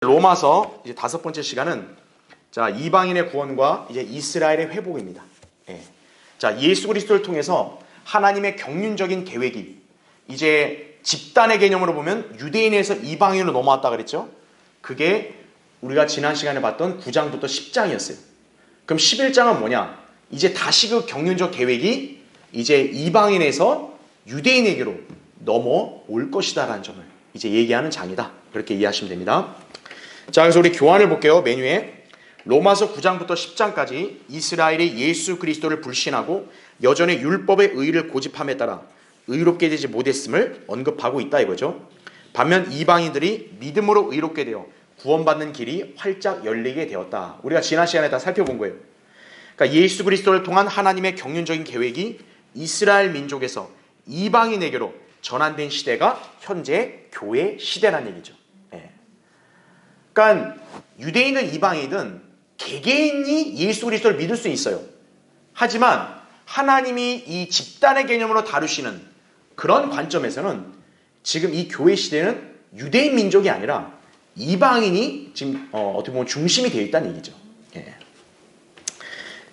로마서 이제 5번째 시간은 자, 이방인의 구원과 이제 이스라엘의 회복입니다. 예. 자, 예수 그리스도를 통해서 하나님의 경륜적인 계획이 이제 집단의 개념으로 보면 유대인에서 이방인으로 넘어왔다 그랬죠. 그게 우리가 지난 시간에 봤던 9장부터 10장이었어요. 그럼 11장은 뭐냐? 이제 다시 그 경륜적 계획이 이제 이방인에서 유대인에게로 넘어올 것이다라는 점을 이제 얘기하는 장이다. 그렇게 이해하시면 됩니다. 자, 그래서 우리 교환을 볼게요. 메뉴에 로마서 9장부터 10장까지 이스라엘이 예수 그리스도를 불신하고 여전히 율법의 의의를 고집함에 따라 의롭게 되지 못했음을 언급하고 있다 이거죠. 반면 이방인들이 믿음으로 의롭게 되어 구원받는 길이 활짝 열리게 되었다. 우리가 지난 시간에 다 살펴본 거예요. 그러니까 예수 그리스도를 통한 하나님의 경륜적인 계획이 이스라엘 민족에서 이방인에게로 전환된 시대가 현재 교회 시대라는 얘기죠. 예. 그러니까 유대인은 이방인은 개개인이 예수 그리스도를 믿을 수 있어요. 하지만 하나님이 이 집단의 개념으로 다루시는 그런 관점에서는 지금 이 교회 시대는 유대인 민족이 아니라 이방인이 지금 어떻게 보면 중심이 되어 있다는 얘기죠. 예.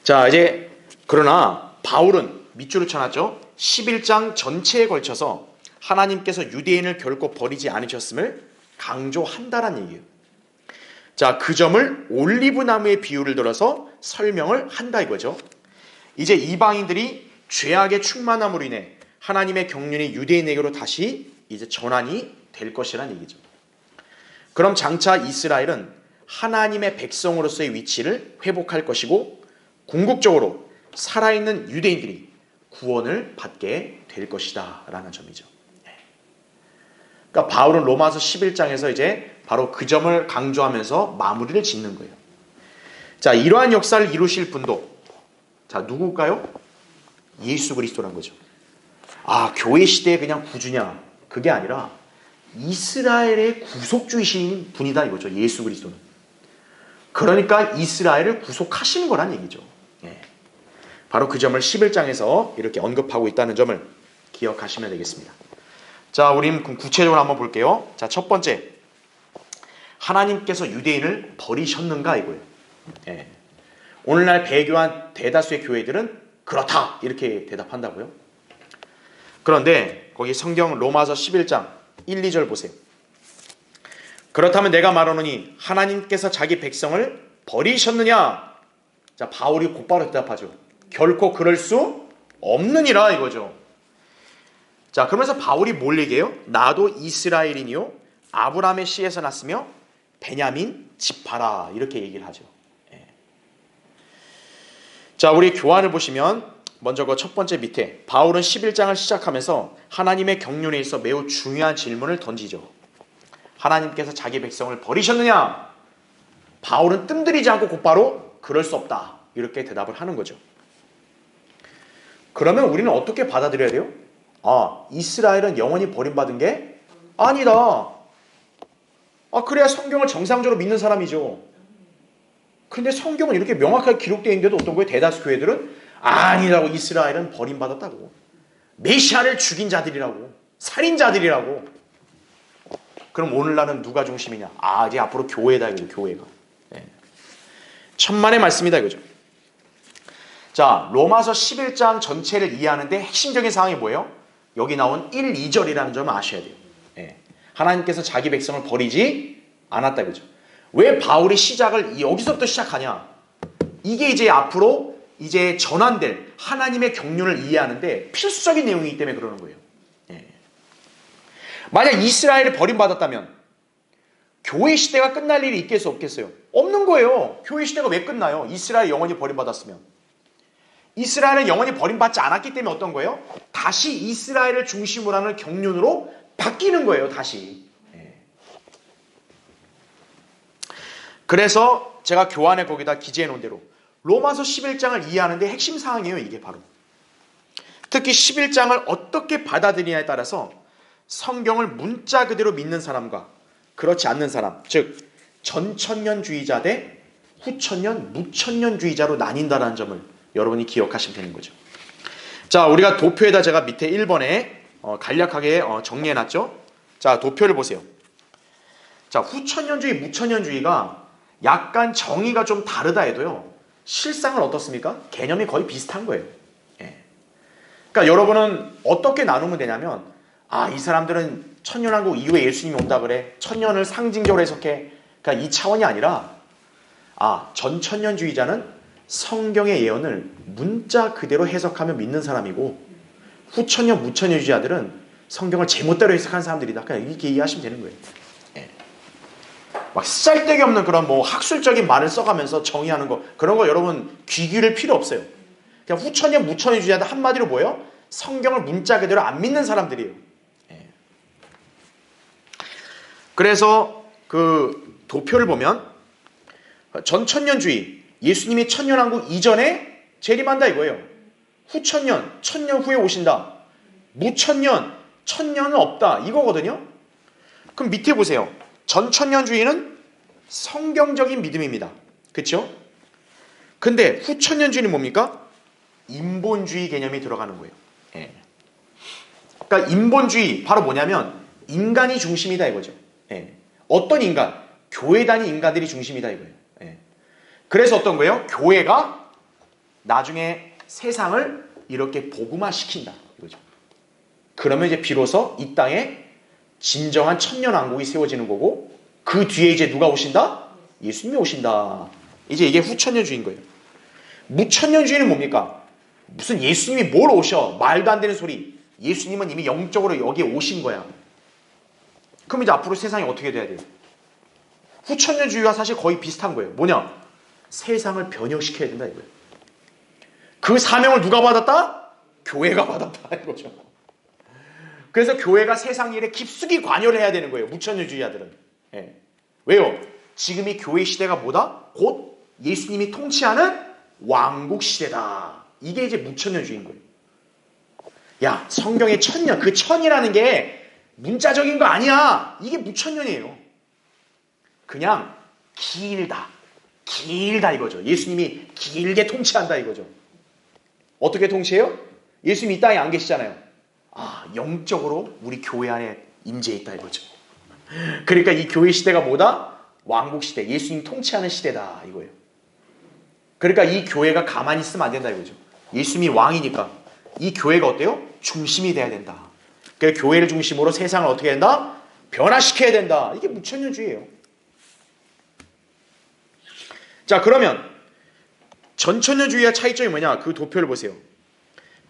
자, 이제 그러나 바울은 밑줄을 쳐놨죠. 11장 전체에 걸쳐서 하나님께서 유대인을 결코 버리지 않으셨음을 강조한다라는 얘기예요. 자, 그 점을 올리브 나무의 비유를 들어서 설명을 한다 이거죠. 이제 이방인들이 죄악의 충만함으로 인해 하나님의 경륜이 유대인에게로 다시 이제 전환이 될 것이라는 얘기죠. 그럼 장차 이스라엘은 하나님의 백성으로서의 위치를 회복할 것이고 궁극적으로 살아있는 유대인들이 구원을 받게 될 것이다 라는 점이죠. 그러니까 바울은 로마서 11장에서 이제 바로 그 점을 강조하면서 마무리를 짓는 거예요. 자, 이러한 역사를 이루실 분도 자, 누굴까요? 예수 그리스도란 거죠. 아, 교회 시대에 그냥 구주냐? 그게 아니라 이스라엘의 구속주이신 분이다 이거죠. 예수 그리스도는. 그러니까 이스라엘을 구속하시는 거란 얘기죠. 예. 바로 그 점을 11장에서 이렇게 언급하고 있다는 점을 기억하시면 되겠습니다. 자, 우리 구체적으로 한번 볼게요. 자, 첫 번째, 하나님께서 유대인을 버리셨는가 이거예요. 예. 오늘날 배교한 대다수의 교회들은 그렇다 이렇게 대답한다고요. 그런데 거기 성경 로마서 11장 1, 2절 보세요. 그렇다면 내가 말하노니 하나님께서 자기 백성을 버리셨느냐? 자, 바울이 곧바로 대답하죠. 결코 그럴 수 없느니라 이거죠. 자, 그러면서 바울이 뭘 얘기해요? 나도 이스라엘인이요 아브라함의 씨에서 났으며 베냐민 지파라 이렇게 얘기를 하죠. 예. 자, 우리 교환을 보시면 먼저 그 첫 번째 밑에 바울은 11장을 시작하면서 하나님의 경륜에 있어 매우 중요한 질문을 던지죠. 하나님께서 자기 백성을 버리셨느냐? 바울은 뜸들이지 않고 곧바로 그럴 수 없다 이렇게 대답을 하는 거죠. 그러면 우리는 어떻게 받아들여야 돼요? 아, 이스라엘은 영원히 버림받은 게 아니다. 아, 그래야 성경을 정상적으로 믿는 사람이죠. 그런데 성경은 이렇게 명확하게 기록되어 있는데도 어떤 거예요? 대다수 교회들은 아니라고, 이스라엘은 버림받았다고, 메시아를 죽인 자들이라고, 살인자들이라고. 그럼 오늘날은 누가 중심이냐? 아, 이제 앞으로 교회다 이거죠. 교회가. 네. 천만의 말씀이다 이거죠. 자, 로마서 11장 전체를 이해하는데 핵심적인 사항이 뭐예요? 여기 나온 1, 2절이라는 점을 아셔야 돼요. 네. 하나님께서 자기 백성을 버리지 않았다 이거죠. 왜 바울이 시작을 여기서부터 시작하냐? 이게 이제 앞으로 이제 전환될 하나님의 경륜을 이해하는데 필수적인 내용이기 때문에 그러는 거예요. 예. 만약 이스라엘을 버림받았다면 교회 시대가 끝날 일이 있겠어 없겠어요? 없는 거예요. 교회 시대가 왜 끝나요? 이스라엘 영원히 버림받았으면. 이스라엘은 영원히 버림받지 않았기 때문에 어떤 거예요? 다시 이스라엘을 중심으로 하는 경륜으로 바뀌는 거예요. 다시. 예. 그래서 제가 교환에 거기다 기재해 놓은 대로 로마서 11장을 이해하는데 핵심 사항이에요. 이게 바로. 특히 11장을 어떻게 받아들이냐에 따라서 성경을 문자 그대로 믿는 사람과 그렇지 않는 사람, 즉 전천년주의자 대 후천년, 무천년주의자로 나뉜다는 점을 여러분이 기억하시면 되는 거죠. 자, 우리가 도표에다 제가 밑에 1번에 간략하게 정리해놨죠. 자, 도표를 보세요. 자, 후천년주의, 무천년주의가 약간 정의가 좀 다르다 해도요, 실상은 어떻습니까? 개념이 거의 비슷한 거예요. 예. 그러니까 여러분은 어떻게 나누면 되냐면, 아, 이 사람들은 천년왕국 이후에 예수님이 온다 그래. 천년을 상징적으로 해석해. 그러니까 이 차원이 아니라, 아, 전천년주의자는 성경의 예언을 문자 그대로 해석하며 믿는 사람이고, 후천년, 무천년주의자들은 성경을 제멋대로 해석한 사람들이다. 그냥 이렇게 이해하시면 되는 거예요. 예. 막 쓸데기 없는 그런 뭐 학술적인 말을 써가면서 정의하는 거, 그런 거 여러분 귀 기울일 필요 없어요. 그냥 후천년, 무천년주의자들 한마디로 뭐예요? 성경을 문자 그대로 안 믿는 사람들이에요. 예. 그래서 그 도표를 보면 전천년주의, 예수님이 천년왕국 이전에 재림한다 이거예요. 후천년, 천년 후에 오신다. 무천년, 천년은 없다 이거거든요. 그럼 밑에 보세요. 전천년주의는 성경적인 믿음입니다. 그렇죠? 근데 후천년주의는 뭡니까? 인본주의 개념이 들어가는 거예요. 예. 그러니까 인본주의 바로 뭐냐면 인간이 중심이다 이거죠. 예. 어떤 인간? 교회 다닌 인간들이 중심이다 이거예요. 예. 그래서 어떤 거예요? 교회가 나중에 세상을 이렇게 복음화시킨다 이거죠. 그러면 이제 비로소 이 땅에 진정한 천년왕국이 세워지는 거고, 그 뒤에 이제 누가 오신다? 예수님이 오신다. 이제 이게 후천년주의인 거예요. 무천년주의는 뭡니까? 무슨 예수님이 뭘 오셔? 말도 안 되는 소리. 예수님은 이미 영적으로 여기에 오신 거야. 그럼 이제 앞으로 세상이 어떻게 돼야 돼요? 후천년주의와 사실 거의 비슷한 거예요. 뭐냐? 세상을 변혁시켜야 된다 이거예요. 그 사명을 누가 받았다? 교회가 받았다 이거죠. 그래서 교회가 세상 일에 깊숙이 관여를 해야 되는 거예요. 무천년주의자들은. 예. 왜요? 지금이 교회 시대가 뭐다? 곧 예수님이 통치하는 왕국 시대다. 이게 이제 무천년주의인 거예요. 야, 성경의 천년, 그 천이라는 게 문자적인 거 아니야. 이게 무천년이에요. 그냥 길다. 길다 이거죠. 예수님이 길게 통치한다 이거죠. 어떻게 통치해요? 예수님이 이 땅에 안 계시잖아요. 아, 영적으로 우리 교회 안에 임재해 있다 이거죠. 그러니까 이 교회 시대가 뭐다? 왕국 시대, 예수님 통치하는 시대다 이거예요. 그러니까 이 교회가 가만히 있으면 안 된다 이거죠. 예수님이 왕이니까 이 교회가 어때요? 중심이 돼야 된다. 그래서 교회를 중심으로 세상을 어떻게 된다? 변화시켜야 된다. 이게 무천년주의예요. 자, 그러면 전천년주의와 차이점이 뭐냐? 그 도표를 보세요.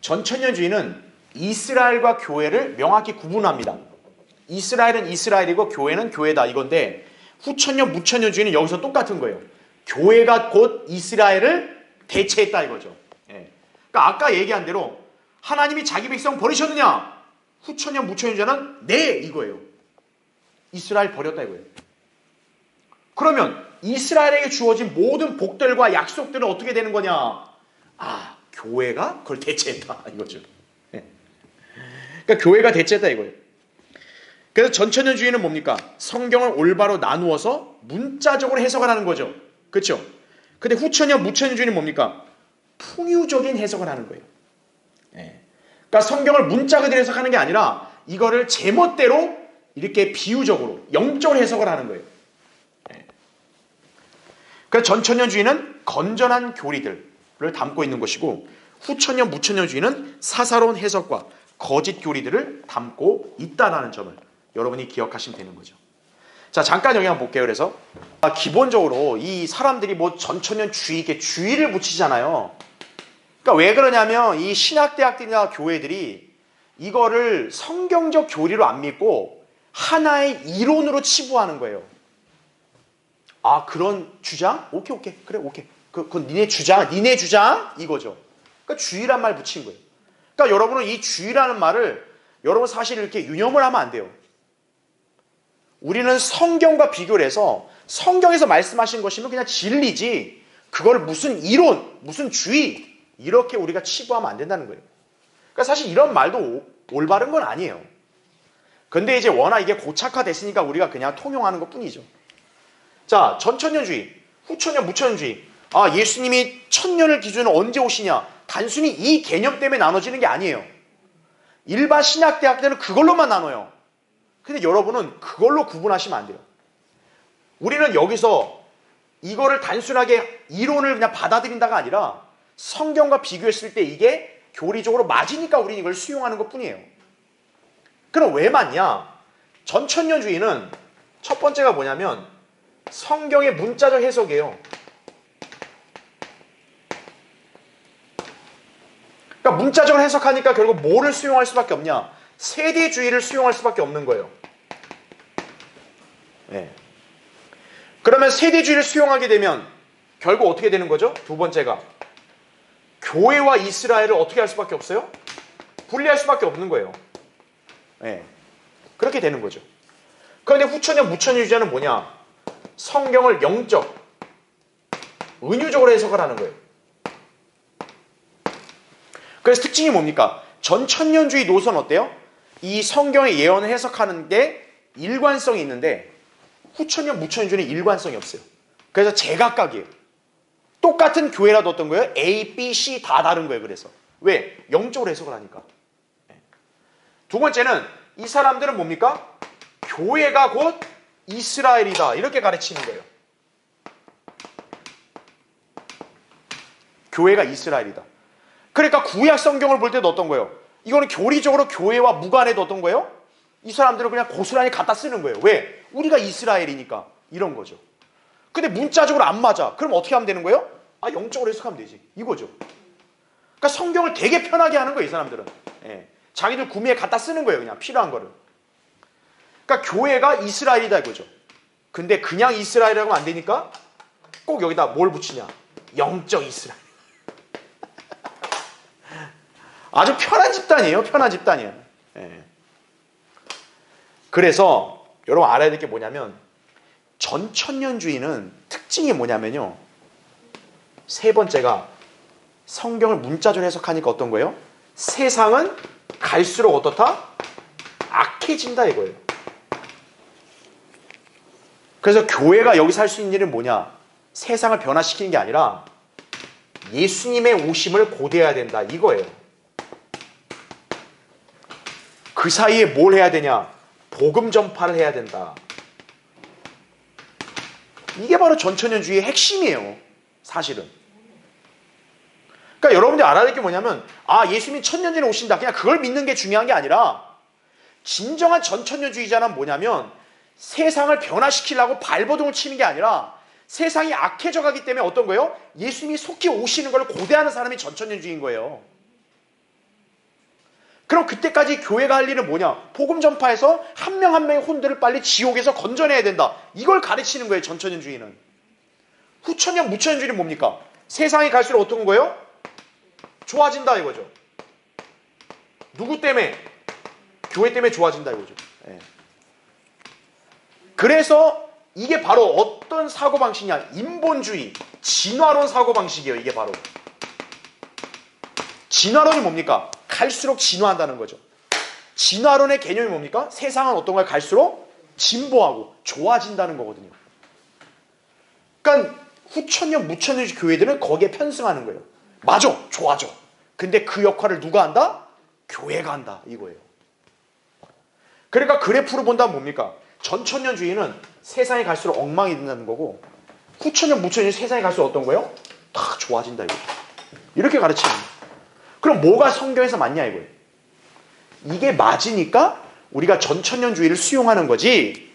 전천년주의는 이스라엘과 교회를 명확히 구분합니다. 이스라엘은 이스라엘이고 교회는 교회다 이건데, 후천년, 무천년주의는 여기서 똑같은 거예요. 교회가 곧 이스라엘을 대체했다 이거죠. 예. 그러니까 아까 얘기한 대로 하나님이 자기 백성 버리셨느냐? 후천년, 무천년주의는 네 이거예요. 이스라엘 버렸다 이거예요. 그러면 이스라엘에게 주어진 모든 복들과 약속들은 어떻게 되는 거냐? 아, 교회가 그걸 대체했다 이거죠. 예. 그러니까 교회가 대체했다 이거예요. 그래서 전천년주의는 뭡니까? 성경을 올바로 나누어서 문자적으로 해석을 하는 거죠. 그렇죠? 근데 후천년, 무천년주의는 뭡니까? 풍유적인 해석을 하는 거예요. 예. 그러니까 성경을 문자 그대로 해석하는 게 아니라 이거를 제멋대로 이렇게 비유적으로 영적으로 해석을 하는 거예요. 예. 그래서 전천년주의는 건전한 교리들을 담고 있는 것이고, 후천년, 무천년주의는 사사로운 해석과 거짓 교리들을 담고 있다는 점을 여러분이 기억하시면 되는 거죠. 자, 잠깐 여기 한번 볼게요. 그래서 기본적으로 이 사람들이 뭐 전천년주의, 이렇게 주의를 붙이잖아요. 그러니까 왜 그러냐면 이 신학대학들이나 교회들이 이거를 성경적 교리로 안 믿고 하나의 이론으로 치부하는 거예요. 아, 그런 주장? 오케이. 그래, 오케이. 그건 니네 주장? 이거죠. 그러니까 주의란 말 붙인 거예요. 그러니까 여러분은 이 주의라는 말을 여러분 사실 이렇게 유념을 하면 안 돼요. 우리는 성경과 비교를 해서 성경에서 말씀하신 것이면 그냥 진리지, 그걸 무슨 이론, 무슨 주의 이렇게 우리가 치부하면 안 된다는 거예요. 그러니까 사실 이런 말도 올바른 건 아니에요. 근데 이제 워낙 이게 고착화됐으니까 우리가 그냥 통용하는 것 뿐이죠. 자, 전천년주의, 후천년, 무천년주의. 아, 예수님이 천년을 기준으로 언제 오시냐? 단순히 이 개념 때문에 나눠지는 게 아니에요. 일반 신학대학들은 그걸로만 나눠요. 근데 여러분은 그걸로 구분하시면 안 돼요. 우리는 여기서 이거를 단순하게 이론을 그냥 받아들인다가 아니라 성경과 비교했을 때 이게 교리적으로 맞으니까 우리는 이걸 수용하는 것 뿐이에요. 그럼 왜 맞냐? 전천년주의는 첫 번째가 뭐냐면 성경의 문자적 해석이에요. 그러니까 문자적으로 해석하니까 결국 뭐를 수용할 수밖에 없냐? 세대주의를 수용할 수밖에 없는 거예요. 네. 그러면 세대주의를 수용하게 되면 결국 어떻게 되는 거죠? 두 번째가 교회와 이스라엘을 어떻게 할 수밖에 없어요? 분리할 수밖에 없는 거예요. 네. 그렇게 되는 거죠. 그런데 후천년 무천년주의자는 뭐냐? 성경을 영적, 은유적으로 해석을 하는 거예요. 그래서 특징이 뭡니까? 전천년주의 노선 어때요? 이 성경의 예언을 해석하는 게 일관성이 있는데 후천년 무천년주의는 일관성이 없어요. 그래서 제각각이에요. 똑같은 교회라도 어떤 거예요? A, B, C 다 다른 거예요. 그래서 왜? 영적으로 해석을 하니까. 두 번째는 이 사람들은 뭡니까? 교회가 곧 이스라엘이다 이렇게 가르치는 거예요. 교회가 이스라엘이다. 그러니까 구약 성경을 볼 때도 어떤 거예요? 이거는 교리적으로 교회와 무관해도 어떤 거예요? 이 사람들은 그냥 고스란히 갖다 쓰는 거예요. 왜? 우리가 이스라엘이니까 이런 거죠. 근데 문자적으로 안 맞아. 그럼 어떻게 하면 되는 거예요? 아, 영적으로 해석하면 되지. 이거죠. 그러니까 성경을 되게 편하게 하는 거예요. 이 사람들은. 예. 자기들 구미에 갖다 쓰는 거예요. 그냥 필요한 거를. 그러니까 교회가 이스라엘이다 이거죠. 근데 그냥 이스라엘이라고 하면 안 되니까 꼭 여기다 뭘 붙이냐? 영적 이스라엘. 아주 편한 집단이에요. 편한 집단이에요. 예. 그래서 여러분 알아야 될 게 뭐냐면 전천년주의는 특징이 뭐냐면요. 세 번째가 성경을 문자적으로 해석하니까 어떤 거예요? 세상은 갈수록 어떻다? 악해진다 이거예요. 그래서 교회가 여기서 할 수 있는 일은 뭐냐? 세상을 변화시키는 게 아니라 예수님의 오심을 고대해야 된다 이거예요. 그 사이에 뭘 해야 되냐? 복음 전파를 해야 된다. 이게 바로 전천년주의의 핵심이에요. 사실은. 그러니까 여러분들이 알아야 될 게 뭐냐면 예수님이 천년전에 오신다. 그냥 그걸 믿는 게 중요한 게 아니라 진정한 전천년주의자는 뭐냐면 세상을 변화시키려고 발버둥을 치는 게 아니라 세상이 악해져 가기 때문에 어떤 거예요? 예수님이 속히 오시는 걸 고대하는 사람이 전천년주의인 거예요. 그럼 그때까지 교회가 할 일은 뭐냐? 복음 전파해서 한 명 한 명의 혼들을 빨리 지옥에서 건져내야 된다. 이걸 가르치는 거예요. 전천년주의는. 후천년 무천년주의는 뭡니까? 세상이 갈수록 어떤 거예요? 좋아진다 이거죠. 누구 때문에? 교회 때문에 좋아진다 이거죠. 예. 그래서 이게 바로 어떤 사고방식이냐? 인본주의, 진화론 사고방식이에요. 이게 바로. 진화론이 뭡니까? 갈수록 진화한다는 거죠. 진화론의 개념이 뭡니까? 세상은 어떤 걸 갈수록 진보하고 좋아진다는 거거든요. 그러니까 후천년, 무천년 교회들은 거기에 편승하는 거예요. 맞아, 좋아져. 근데 그 역할을 누가 한다? 교회가 한다 이거예요. 그러니까 그래프로 본다면 뭡니까? 전천년주의는 세상이 갈수록 엉망이 된다는 거고 후천년, 무천년 세상이 갈수록 어떤 거예요? 다 좋아진다 이거예요. 이렇게 가르치는 거예요. 그럼 뭐가 성경에서 맞냐 이거예요. 이게 맞으니까 우리가 전천년주의를 수용하는 거지.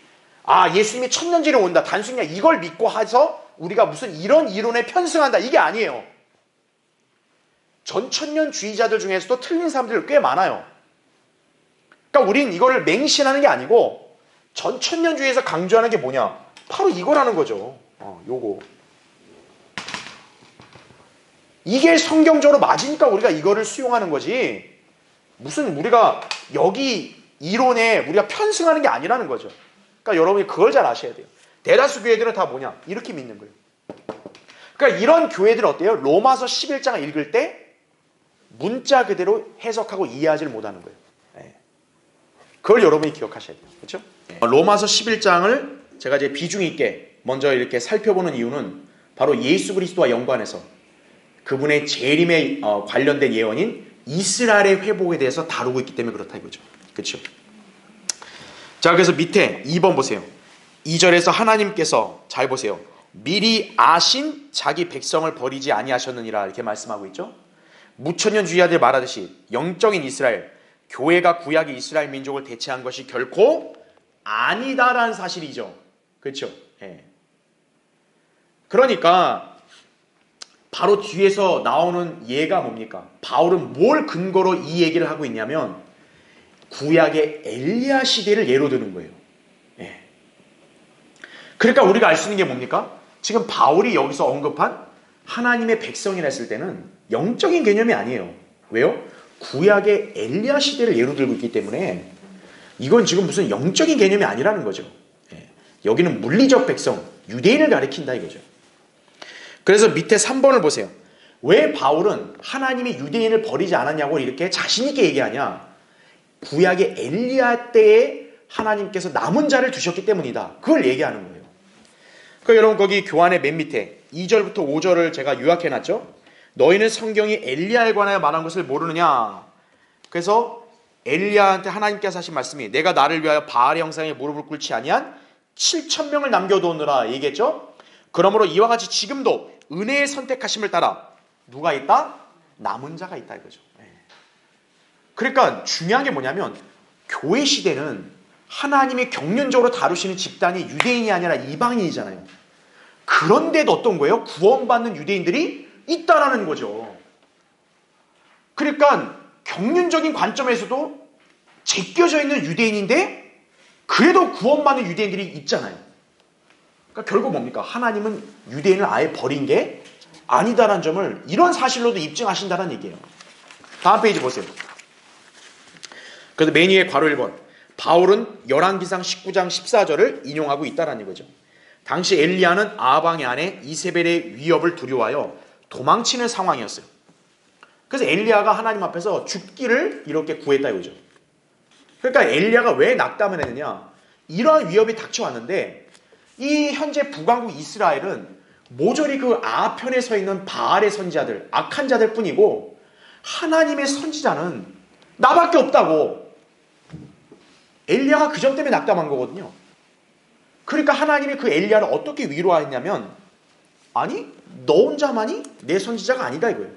예수님이 천년전에 온다. 단순히 이걸 믿고 해서 우리가 무슨 이런 이론에 편승한다. 이게 아니에요. 전천년주의자들 중에서도 틀린 사람들이 꽤 많아요. 그러니까 우린 이거를 맹신하는 게 아니고 전천년주의에서 강조하는 게 뭐냐? 바로 이거라는 거죠. 요거. 이게 성경적으로 맞으니까 우리가 이거를 수용하는 거지. 무슨 우리가 여기 이론에 우리가 편승하는 게 아니라는 거죠. 그러니까 여러분이 그걸 잘 아셔야 돼요. 대다수 교회들은 다 뭐냐? 이렇게 믿는 거예요. 그러니까 이런 교회들은 어때요? 로마서 11장을 읽을 때 문자 그대로 해석하고 이해하지를 못하는 거예요. 그걸 여러분이 기억하셔야 돼요. 그렇죠? 로마서 11장을 제가 이제 비중 있게 먼저 이렇게 살펴보는 이유는 바로 예수 그리스도와 연관해서 그분의 재림에 관련된 예언인 이스라엘의 회복에 대해서 다루고 있기 때문에 그렇다 이거죠. 그렇죠? 자, 그래서 밑에 2번 보세요. 2절에서 하나님께서 잘 보세요. 미리 아신 자기 백성을 버리지 아니하셨느니라 이렇게 말씀하고 있죠. 무천년 주의하들 말하듯이 영적인 이스라엘, 교회가 구약의 이스라엘 민족을 대체한 것이 결코 아니다라는 사실이죠. 그렇죠? 예. 그러니까 바로 뒤에서 나오는 예가 뭡니까? 바울은 뭘 근거로 이 얘기를 하고 있냐면 구약의 엘리야 시대를 예로 드는 거예요. 예. 그러니까 우리가 알 수 있는 게 뭡니까? 지금 바울이 여기서 언급한 하나님의 백성이라 했을 때는 영적인 개념이 아니에요. 왜요? 구약의 엘리야 시대를 예로 들고 있기 때문에 이건 지금 무슨 영적인 개념이 아니라는 거죠. 예. 여기는 물리적 백성, 유대인을 가리킨다 이거죠. 그래서 밑에 3번을 보세요. 왜 바울은 하나님이 유대인을 버리지 않았냐고 이렇게 자신있게 얘기하냐? 구약의 엘리야 때에 하나님께서 남은 자를 두셨기 때문이다. 그걸 얘기하는 거예요. 그러니까 여러분 거기 교환의 맨 밑에 2절부터 5절을 제가 요약해놨죠. 너희는 성경이 엘리야에 관하여 말한 것을 모르느냐. 그래서 엘리야한테 하나님께서 하신 말씀이 내가 나를 위하여 바알의 형상에 무릎을 꿇지 아니한 7,000명을 남겨두느라 얘기했죠. 그러므로 이와 같이 지금도 은혜의 선택하심을 따라 누가 있다? 남은 자가 있다 이거죠. 그러니까 중요한 게 뭐냐면 교회 시대는 하나님이 경륜적으로 다루시는 집단이 유대인이 아니라 이방인이잖아요. 그런데도 어떤 거예요? 구원받는 유대인들이 있다라는 거죠. 그러니까 경륜적인 관점에서도 제껴져 있는 유대인인데 그래도 구원받는 유대인들이 있잖아요. 그러니까 결국 뭡니까? 하나님은 유대인을 아예 버린 게 아니다라는 점을 이런 사실로도 입증하신다는 얘기예요. 다음 페이지 보세요. 그래서 맨 위에 괄호 1번. 바울은 열왕기상 19장 14절을 인용하고 있다는 거죠. 당시 엘리야는 아방의 아내 이세벨의 위협을 두려워하여 도망치는 상황이었어요. 그래서 엘리야가 하나님 앞에서 죽기를 이렇게 구했다 이거죠. 그러니까 엘리야가 왜 낙담을 했느냐? 이러한 위협이 닥쳐왔는데 이 현재 북왕국 이스라엘은 모조리 그 아편에 서 있는 바알의 선지자들, 악한 자들 뿐이고 하나님의 선지자는 나밖에 없다고. 엘리야가 그 점 때문에 낙담한 거거든요. 그러니까 하나님이 그 엘리야를 어떻게 위로하였냐면 아니 너 혼자만이 내 선지자가 아니다 이거예요.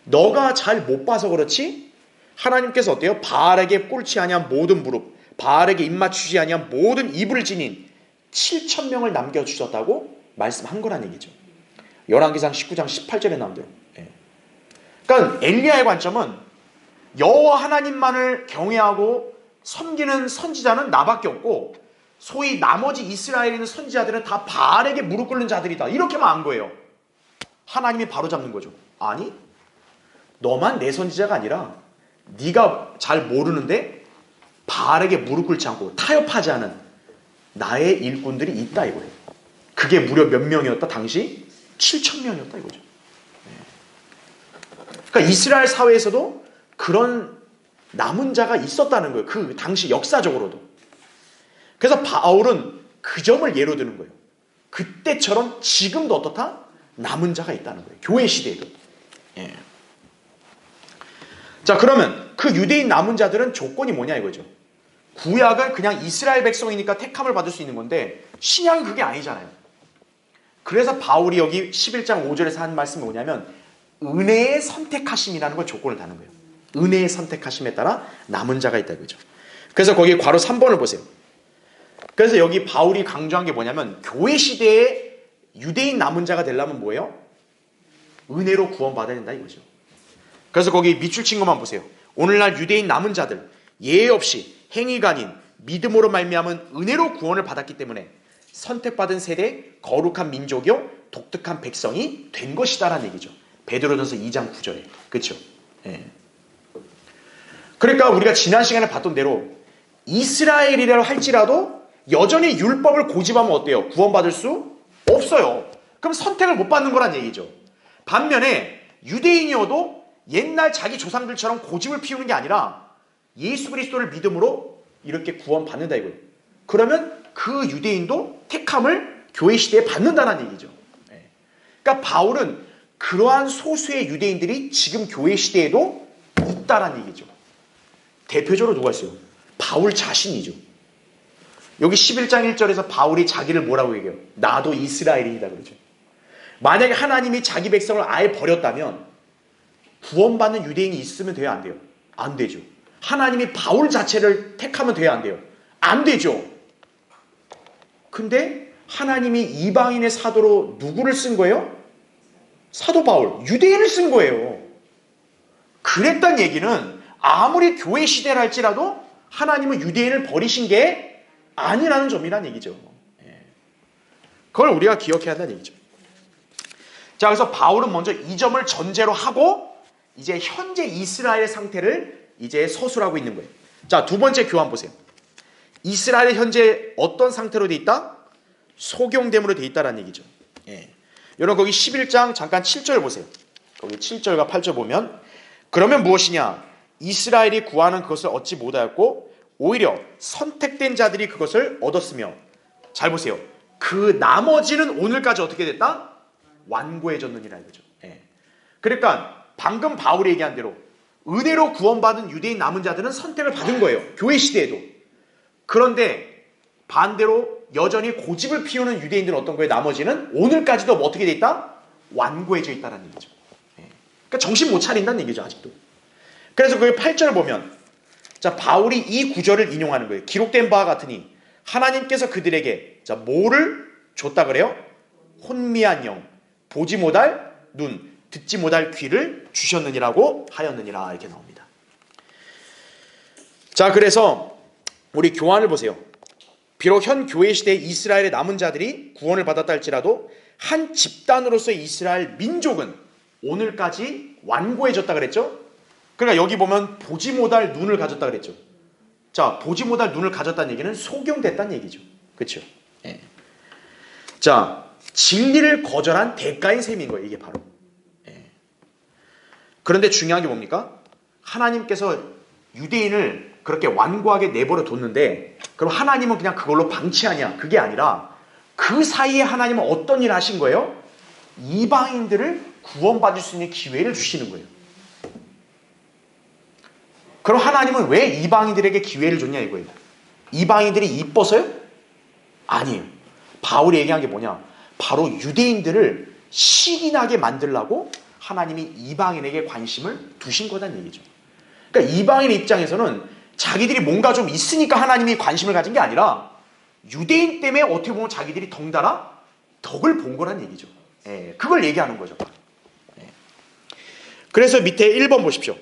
너가 잘 못 봐서 그렇지 하나님께서 어때요? 바알에게 꿇지 아니한 모든 무릎, 바알에게 입맞추지 아니한 모든 이불을 지닌 7,000명을 남겨주셨다고 말씀한 거란 얘기죠. 열왕기상 19장 18절에 나온 대로. 그러니까 엘리야의 관점은 여호와 하나님만을 경외하고 섬기는 선지자는 나밖에 없고 소위 나머지 이스라엘에 있는 선지자들은 다 바알에게 무릎 꿇는 자들이다. 이렇게만 안 거예요. 하나님이 바로잡는 거죠. 아니 너만 내 선지자가 아니라 네가 잘 모르는데 바알에게 무릎 꿇지 않고 타협하지 않은 나의 일꾼들이 있다 이거예요. 그게 무려 몇 명이었다? 당시 7,000명이었다 이거죠. 그러니까 이스라엘 사회에서도 그런 남은 자가 있었다는 거예요. 그 당시 역사적으로도. 그래서 바울은 그 점을 예로 드는 거예요. 그때처럼 지금도 어떻다? 남은 자가 있다는 거예요. 교회 시대에도. 예. 자, 그러면 그 유대인 남은 자들은 조건이 뭐냐 이거죠. 구약은 그냥 이스라엘 백성이니까 택함을 받을 수 있는 건데 신약은 그게 아니잖아요. 그래서 바울이 여기 11장 5절에서 한 말씀이 뭐냐면 은혜의 선택하심이라는 걸 조건을 다는 거예요. 은혜의 선택하심에 따라 남은 자가 있다 이거죠. 그래서 거기 괄호 3번을 보세요. 그래서 여기 바울이 강조한 게 뭐냐면 교회 시대에 유대인 남은 자가 되려면 뭐예요? 은혜로 구원받아야 된다 이거죠. 그래서 거기 밑줄 친 것만 보세요. 오늘날 유대인 남은 자들 예외 없이 행위가 아닌 믿음으로 말미암은 은혜로 구원을 받았기 때문에 선택받은 세대 거룩한 민족이요 독특한 백성이 된 것이다라는 얘기죠. 베드로전서 2장 9절에. 그렇죠? 예. 그러니까 우리가 지난 시간에 봤던 대로 이스라엘이라 할지라도 여전히 율법을 고집하면 어때요? 구원받을 수 없어요. 그럼 선택을 못 받는 거란 얘기죠. 반면에 유대인이어도 옛날 자기 조상들처럼 고집을 피우는 게 아니라 예수 그리스도를 믿음으로 이렇게 구원받는다 이거예요. 그러면 그 유대인도 택함을 교회 시대에 받는다는 얘기죠. 그러니까 바울은 그러한 소수의 유대인들이 지금 교회 시대에도 있다는 얘기죠. 대표적으로 누가 있어요? 바울 자신이죠. 여기 11장 1절에서 바울이 자기를 뭐라고 얘기해요? 나도 이스라엘인이다 그러죠. 만약에 하나님이 자기 백성을 아예 버렸다면 구원받는 유대인이 있으면 돼요, 안 돼요? 안 되죠. 하나님이 바울 자체를 택하면 돼요, 안 돼요? 안 되죠. 근데 하나님이 이방인의 사도로 누구를 쓴 거예요? 사도 바울, 유대인을 쓴 거예요. 그랬단 얘기는 아무리 교회 시대를 할지라도 하나님은 유대인을 버리신 게 아니라는 점이란 얘기죠. 그걸 우리가 기억해야 한다는 얘기죠. 자, 그래서 바울은 먼저 이 점을 전제로 하고 이제 현재 이스라엘의 상태를 이제 서술하고 있는 거예요. 자, 두 번째 교환 보세요. 이스라엘이 현재 어떤 상태로 돼 있다? 소경됨으로 돼 있다라는 얘기죠. 여러분 거기 11장 잠깐 7절 보세요. 거기 7절과 8절 보면 그러면 무엇이냐? 이스라엘이 구하는 그것을 얻지 못하였고 오히려 선택된 자들이 그것을 얻었으며 잘 보세요. 그 나머지는 오늘까지 어떻게 됐다? 완고해졌느니라 이거죠. 그러니까 방금 바울이 얘기한 대로 은혜로 구원받은 유대인 남은 자들은 선택을 받은 거예요. 교회 시대에도. 그런데 반대로 여전히 고집을 피우는 유대인들은 어떤 거예요? 나머지는 오늘까지도 뭐 어떻게 돼 있다? 완고해져 있다는 얘기죠. 그러니까 정신 못 차린다는 얘기죠, 아직도. 그래서 그 8절을 보면 자, 바울이 이 구절을 인용하는 거예요. 기록된 바와 같으니 하나님께서 그들에게 자, 뭐를 줬다 그래요? 혼미한 영, 보지 못할 눈, 듣지 못할 귀를 주셨느니라고 하였느니라 이렇게 나옵니다. 자, 그래서 우리 교환을 보세요. 비록 현 교회 시대에 이스라엘의 남은 자들이 구원을 받았다 할지라도 한 집단으로서의 이스라엘 민족은 오늘까지 완고해졌다 그랬죠? 그러니까 여기 보면 보지 못할 눈을 가졌다 그랬죠. 자, 보지 못할 눈을 가졌다는 얘기는 소경됐다는 얘기죠. 그렇죠? 자, 진리를 거절한 대가인 셈인 거예요, 이게 바로. 그런데 중요한 게 뭡니까? 하나님께서 유대인을 그렇게 완고하게 내버려 뒀는데 그럼 하나님은 그냥 그걸로 방치하냐? 그게 아니라 그 사이에 하나님은 어떤 일을 하신 거예요? 이방인들을 구원받을 수 있는 기회를 주시는 거예요. 그럼 하나님은 왜 이방인들에게 기회를 줬냐 이거예요. 이방인들이 이뻐서요? 아니에요. 바울이 얘기한 게 뭐냐? 바로 유대인들을 시기나게 만들려고 하나님이 이방인에게 관심을 두신 거란 얘기죠. 그러니까 이방인 입장에서는 자기들이 뭔가 좀 있으니까 하나님이 관심을 가진 게 아니라 유대인 때문에 어떻게 보면 자기들이 덩달아 덕을 본 거란 얘기죠. 그걸 얘기하는 거죠. 그래서 밑에 1번 보십시오.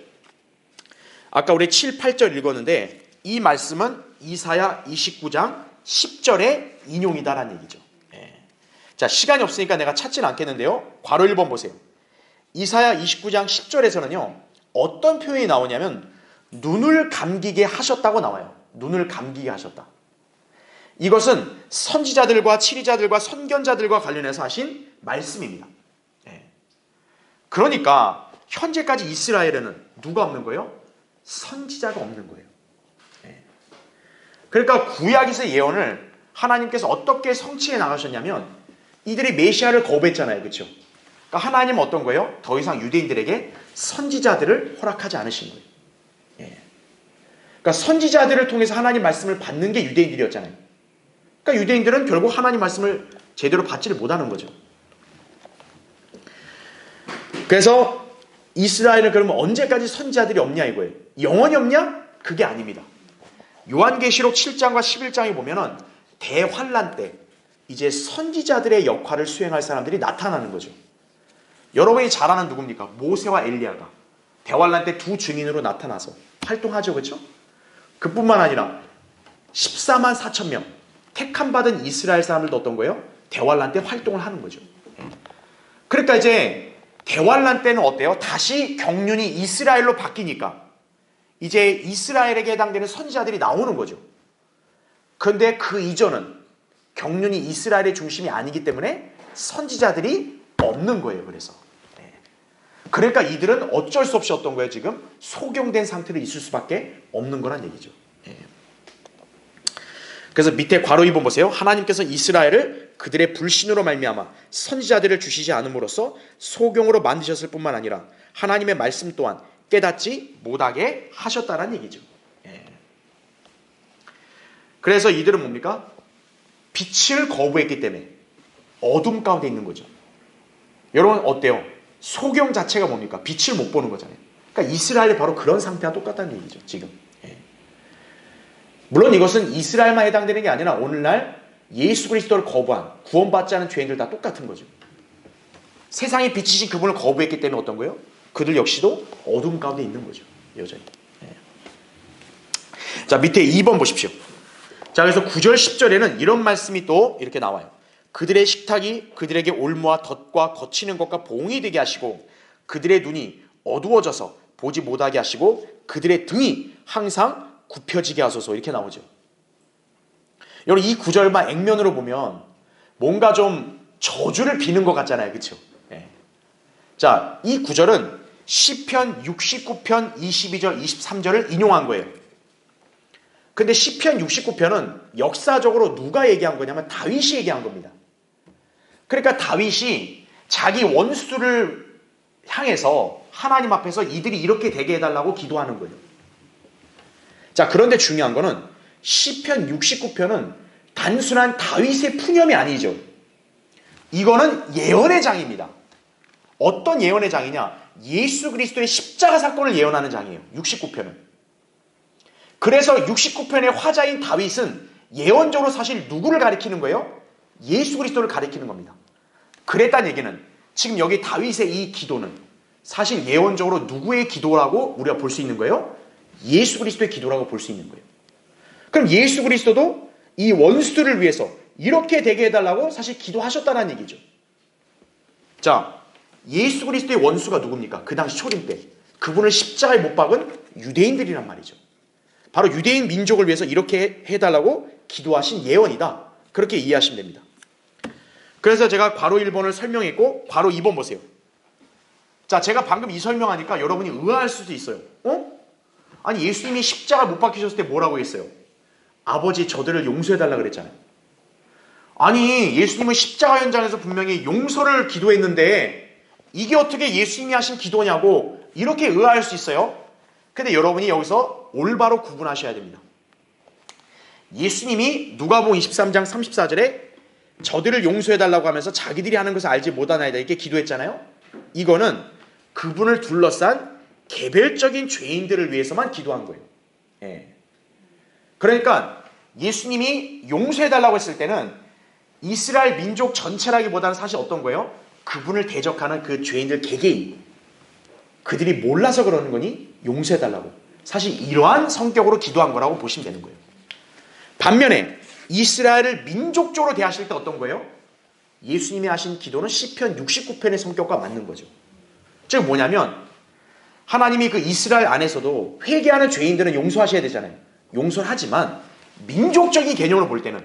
아까 우리 7, 8절 읽었는데 이 말씀은 이사야 29장 10절의 인용이다라는 얘기죠. 자, 시간이 없으니까 내가 찾지는 않겠는데요. 괄호 1번 보세요. 이사야 29장 10절에서는요. 어떤 표현이 나오냐면 눈을 감기게 하셨다고 나와요. 눈을 감기게 하셨다. 이것은 선지자들과 치리자들과 선견자들과 관련해서 하신 말씀입니다. 그러니까 현재까지 이스라엘에는 누가 없는 거예요? 선지자가 없는 거예요. 그러니까 구약에서의 예언을 하나님께서 어떻게 성취해 나가셨냐면 이들이 메시아를 거부했잖아요. 그렇죠? 그러니까 하나님은 어떤 거예요? 더 이상 유대인들에게 선지자들을 허락하지 않으신 거예요. 그러니까 선지자들을 통해서 하나님 말씀을 받는 게 유대인들이었잖아요. 그러니까 유대인들은 결국 하나님 말씀을 제대로 받지를 못하는 거죠. 그래서 이스라엘은 그러면 언제까지 선지자들이 없냐 이거예요. 영원히 없냐? 그게 아닙니다. 요한계시록 7장과 11장에 보면은 대환란 때 이제 선지자들의 역할을 수행할 사람들이 나타나는 거죠. 여러분이 잘 아는 누굽니까? 모세와 엘리야가 대환란 때 두 증인으로 나타나서 활동하죠. 그렇죠? 그뿐만 아니라 14만 4천 명 택함받은 이스라엘 사람들도 어떤 거예요? 대환란 때 활동을 하는 거죠. 그러니까 이제 대환란 때는 어때요? 다시 경륜이 이스라엘로 바뀌니까 이제 이스라엘에게 해당되는 선지자들이 나오는 거죠. 그런데 그 이전은 경륜이 이스라엘의 중심이 아니기 때문에 선지자들이 없는 거예요. 그러니까 이들은 어쩔 수 없이 어떤 거예요? 지금 소경된 상태로 있을 수밖에 없는 거란 얘기죠. 그래서 밑에 괄호 2번 보세요. 하나님께서 이스라엘을 그들의 불신으로 말미암아 선지자들을 주시지 않음으로써 소경으로 만드셨을 뿐만 아니라 하나님의 말씀 또한 깨닫지 못하게 하셨다는 얘기죠. 그래서 이들은 뭡니까? 빛을 거부했기 때문에 어둠 가운데 있는 거죠. 여러분 어때요? 소경 자체가 뭡니까? 빛을 못 보는 거잖아요. 그러니까 이스라엘이 바로 그런 상태와 똑같다는 얘기죠. 지금. 물론 이것은 이스라엘만 해당되는 게 아니라 오늘날 예수 그리스도를 거부한 구원받지 않은 죄인들 다 똑같은 거죠. 세상의 빛이신 그분을 거부했기 때문에 어떤 거예요? 그들 역시도 어둠 가운데 있는 거죠. 여전히. 자, 밑에 2번 보십시오. 자, 그래서 9절 10절에는 이런 말씀이 또 이렇게 나와요. 그들의 식탁이 그들에게 올무와 덫과 거치는 것과 봉이 되게 하시고 그들의 눈이 어두워져서 보지 못하게 하시고 그들의 등이 항상 굽혀지게 하소서, 이렇게 나오죠. 여러분 이 구절만 액면으로 보면 뭔가 좀 저주를 비는 것 같잖아요. 그렇죠? 자, 이 구절은 시편 69편 22절 23절을 인용한 거예요. 근데 시편 69편은 역사적으로 누가 얘기한 거냐면 다윗이 얘기한 겁니다. 그러니까 다윗이 자기 원수를 향해서 하나님 앞에서 이들이 이렇게 되게 해달라고 기도하는 거예요. 자, 그런데 중요한 거는 시편 69편은 단순한 다윗의 푸념이 아니죠. 이거는 예언의 장입니다. 어떤 예언의 장이냐? 예수 그리스도의 십자가 사건을 예언하는 장이에요. 69편은. 그래서 69편의 화자인 다윗은 예언적으로 사실 누구를 가리키는 거예요? 예수 그리스도를 가리키는 겁니다. 그랬다는 얘기는 지금 여기 다윗의 이 기도는 사실 예언적으로 누구의 기도라고 우리가 볼 수 있는 거예요? 예수 그리스도의 기도라고 볼 수 있는 거예요. 그럼 예수 그리스도도 이 원수들을 위해서 이렇게 되게 해달라고 사실 기도하셨다는 얘기죠. 자, 예수 그리스도의 원수가 누굽니까? 그 당시 초림 때 그분을 십자가에 못 박은 유대인들이란 말이죠. 바로 유대인 민족을 위해서 이렇게 해달라고 기도하신 예언이다. 그렇게 이해하시면 됩니다. 그래서 제가 괄호 1번을 설명했고 괄호 2번 보세요. 자, 제가 방금 이 설명하니까 여러분이 의아할 수도 있어요. 아니 예수님이 십자가 못 박히셨을 때 뭐라고 했어요? 아버지 저들을 용서해달라 그랬잖아요. 아니 예수님은 십자가 현장에서 분명히 용서를 기도했는데 이게 어떻게 예수님이 하신 기도냐고 이렇게 의아할 수 있어요. 근데 여러분이 여기서 올바로 구분하셔야 됩니다. 예수님이 누가복음 23장 34절에 저들을 용서해달라고 하면서 자기들이 하는 것을 알지 못하나이다 이렇게 기도했잖아요. 이거는 그분을 둘러싼 개별적인 죄인들을 위해서만 기도한 거예요. 그러니까 예수님이 용서해달라고 했을 때는 이스라엘 민족 전체라기보다는 사실 어떤 거예요? 그분을 대적하는 그 죄인들 개개인, 그들이 몰라서 그러는 거니 용서해달라고, 사실 이러한 성격으로 기도한 거라고 보시면 되는 거예요. 반면에 이스라엘을 민족적으로 대하실 때 어떤 거예요? 예수님이 하신 기도는 시편 69편의 성격과 맞는 거죠. 즉 뭐냐면 하나님이 그 이스라엘 안에서도 회개하는 죄인들은 용서하셔야 되잖아요. 용서를 하지만 민족적인 개념으로 볼 때는